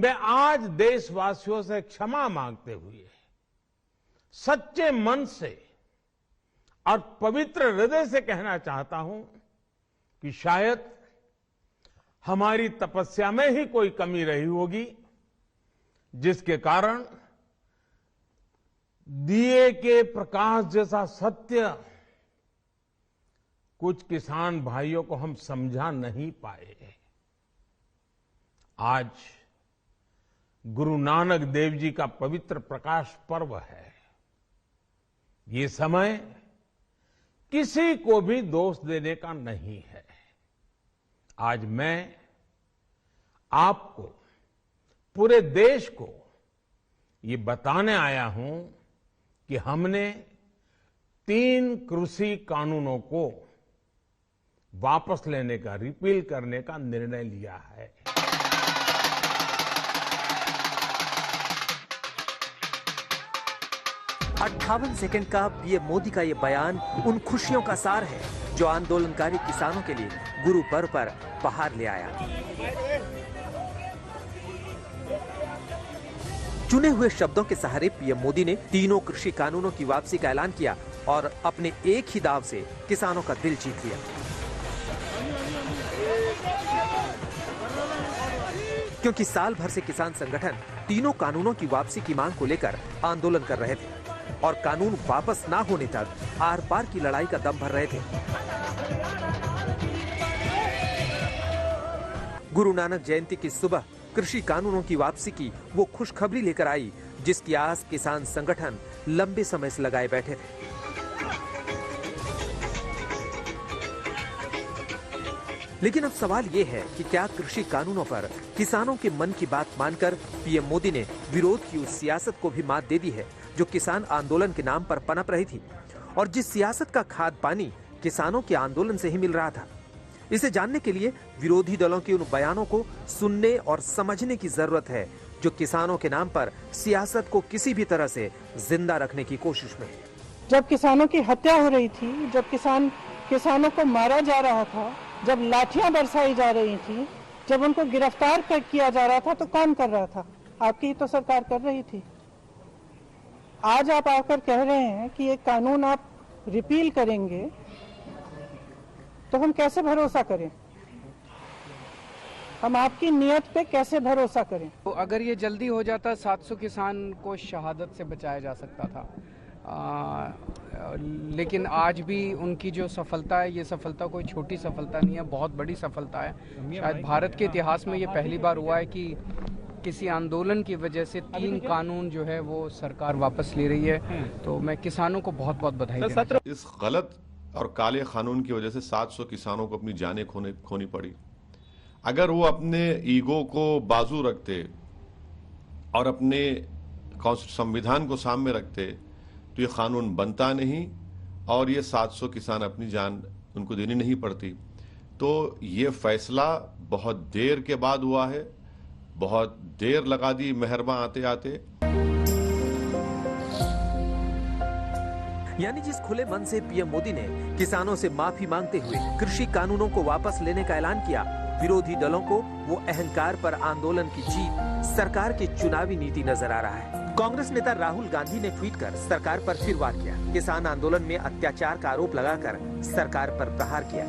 मैं आज देशवासियों से क्षमा मांगते हुए सच्चे मन से और पवित्र हृदय से कहना चाहता हूं कि शायद हमारी तपस्या में ही कोई कमी रही होगी, जिसके कारण दिए के प्रकाश जैसा सत्य कुछ किसान भाइयों को हम समझा नहीं पाए। आज गुरु नानक देव जी का पवित्र प्रकाश पर्व है। ये समय किसी को भी दोष देने का नहीं है। आज मैं आपको, पूरे देश को ये बताने आया हूं कि हमने 3 कृषि कानूनों को वापस लेने का, रिपील करने का निर्णय लिया है। 58 सेकंड का पीएम मोदी का ये बयान उन खुशियों का सार है जो आंदोलनकारी किसानों के लिए गुरु पर्व पर बहार ले आया। चुने हुए शब्दों के सहारे पीएम मोदी ने तीनों कृषि कानूनों की वापसी का ऐलान किया और अपने एक ही दाव से किसानों का दिल जीत लिया। क्योंकि साल भर से किसान संगठन तीनों कानूनों की वापसी की मांग को लेकर आंदोलन कर रहे थे और कानून वापस ना होने तक आर पार की लड़ाई का दम भर रहे थे। गुरु नानक जयंती की सुबह कृषि कानूनों की वापसी की वो खुशखबरी लेकर आई जिसकी आस किसान संगठन लंबे समय से लगाए बैठे थे। लेकिन अब सवाल ये है कि क्या कृषि कानूनों पर किसानों के मन की बात मानकर पीएम मोदी ने विरोध की उस सियासत को भी मात दे दी है जो किसान आंदोलन के नाम पर पनप रही थी और जिस सियासत का खाद पानी किसानों के आंदोलन से ही मिल रहा था। इसे जानने के लिए विरोधी दलों के उन बयानों को सुनने और समझने की जरूरत है जो किसानों के नाम पर सियासत को किसी भी तरह से जिंदा रखने की कोशिश में। जब किसानों की हत्या हो रही थी, जब किसानों को मारा जा रहा था, जब लाठियां बरसाई जा रही थी, जब उनको गिरफ्तार किया जा रहा था, तो कौन कर रहा था? आपकी तो सरकार कर रही थी। आज आप आकर कह रहे हैं कि ये कानून आप रिपील करेंगे, तो हम कैसे भरोसा करें? हम आपकी नियत पे कैसे भरोसा करें? तो अगर ये जल्दी हो जाता 700 किसान को शहादत से बचाया जा सकता था। लेकिन आज भी उनकी जो सफलता है, ये सफलता कोई छोटी सफलता नहीं है, बहुत बड़ी सफलता है। शायद भारत के इतिहास में ये पहली बार हुआ है कि किसी आंदोलन की वजह से 3 कानून जो है वो सरकार वापस ले रही है। तो मैं किसानों को बहुत बहुत बधाई देता हूं। इस गलत और काले कानून की वजह से 700 किसानों को अपनी जानें खोनी पड़ी। अगर वो अपने ईगो को बाजू रखते और अपने संविधान को सामने रखते तो ये कानून बनता नहीं और ये 700 किसान अपनी जान उनको देनी नहीं पड़ती। तो ये फैसला बहुत देर के बाद हुआ है, बहुत देर लगा दी मेहरमा आते आते। यानी जिस खुले मन से पीएम मोदी ने किसानों से माफी मांगते हुए कृषि कानूनों को वापस लेने का ऐलान किया, विरोधी दलों को वो अहंकार पर आंदोलन की जीत सरकार की चुनावी नीति नजर आ रहा है। कांग्रेस नेता राहुल गांधी ने ट्वीट कर सरकार पर फिर वार किया। किसान आंदोलन में अत्याचार का आरोप लगाकर सरकार पर प्रहार किया।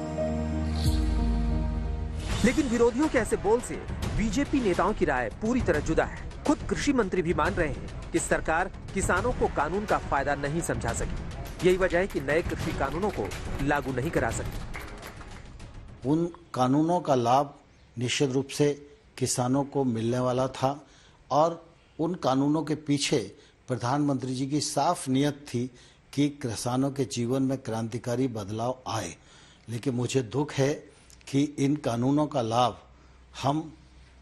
लेकिन विरोधियों के ऐसे बोल से बीजेपी नेताओं की राय पूरी तरह जुदा है। खुद कृषि मंत्री भी मान रहे हैं कि सरकार किसानों को कानून का फायदा नहीं समझा सकी। यही वजह है कि नए कृषि कानूनों को लागू नहीं करा सकी। उन कानूनों का लाभ निश्चित रूप से किसानों को मिलने वाला था और उन कानूनों के पीछे प्रधानमंत्री जी की साफ नियत थी कि किसानों के जीवन में क्रांतिकारी बदलाव आए। लेकिन मुझे दुख है कि इन कानूनों का लाभ हम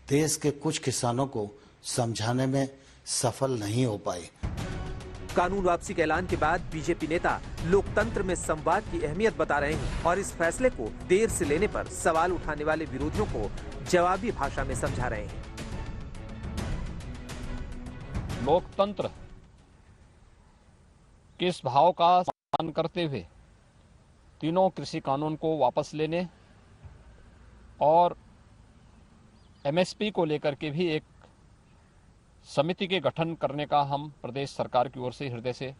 देश के कुछ किसानों को समझाने में सफल नहीं हो पाए। कानून वापसी के ऐलान के बाद बीजेपी नेता लोकतंत्र में संवाद की अहमियत बता रहे हैं और इस फैसले को देर से लेने पर सवाल उठाने वाले विरोधियों को जवाबी भाषा में समझा रहे हैं। लोकतंत्र के इस भाव का सम्मान करते हुए तीनों कृषि कानून को वापस लेने और एमएसपी को लेकर के भी एक समिति के गठन करने का हम प्रदेश सरकार की ओर से हृदय से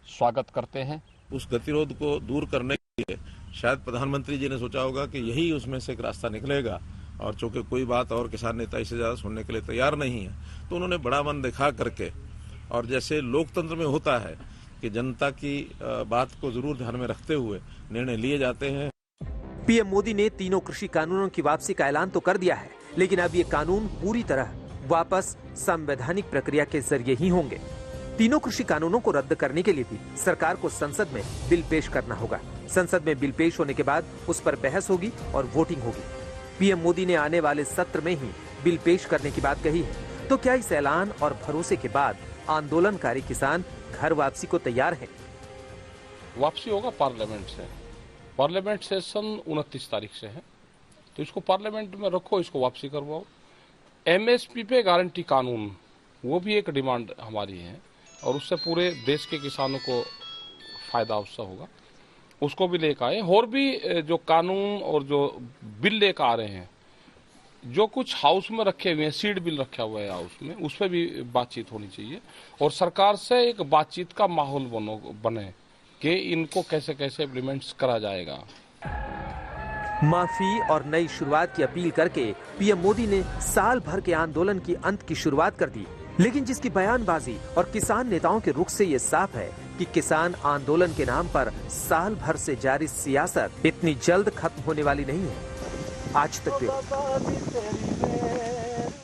स्वागत करते हैं। उस गतिरोध को दूर करने के लिए शायद प्रधानमंत्री जी ने सोचा होगा कि यही उसमें से एक रास्ता निकलेगा, और चूंकि कोई बात और किसान नेता इससे ज्यादा सुनने के लिए तैयार नहीं है, तो उन्होंने बड़ा मन दिखा करके, और जैसे लोकतंत्र में होता है कि जनता की बात को जरूर ध्यान में रखते हुए निर्णय लिए जाते हैं। पीएम मोदी ने तीनों कृषि कानूनों की वापसी का ऐलान तो कर दिया है, लेकिन अब ये कानून पूरी तरह वापस संवैधानिक प्रक्रिया के जरिए ही होंगे। तीनों कृषि कानूनों को रद्द करने के लिए भी सरकार को संसद में बिल पेश करना होगा। संसद में बिल पेश होने के बाद उस पर बहस होगी और वोटिंग होगी। पीएम मोदी ने आने वाले सत्र में ही बिल पेश करने की बात कही है। तो क्या इस ऐलान और भरोसे के बाद आंदोलनकारी किसान घर वापसी को तैयार हैं? वापसी होगा पार्लियामेंट से। पार्लियामेंट सेशन 29 तारीख से है, तो इसको पार्लियामेंट में रखो, इसको वापसी करवाओ। एमएसपी पे गारंटी कानून, वो भी एक डिमांड हमारी है, और उससे पूरे देश के किसानों को फायदा उससे होगा, उसको भी लेकर आए। और भी जो कानून और जो बिल लेकर आ रहे हैं, जो कुछ हाउस में रखे हुए हैं, सीड बिल रखा हुआ है हाउस में, उस पर भी बातचीत होनी चाहिए, और सरकार से एक बातचीत का माहौल बने कि इनको कैसे कैसे इम्प्लीमेंट करा जाएगा। माफी और नई शुरुआत की अपील करके पीएम मोदी ने साल भर के आंदोलन की अंत की शुरुआत कर दी, लेकिन जिसकी बयानबाजी और किसान नेताओं के रुख से ये साफ है कि किसान आंदोलन के नाम पर साल भर से जारी सियासत इतनी जल्द खत्म होने वाली नहीं है। आज तक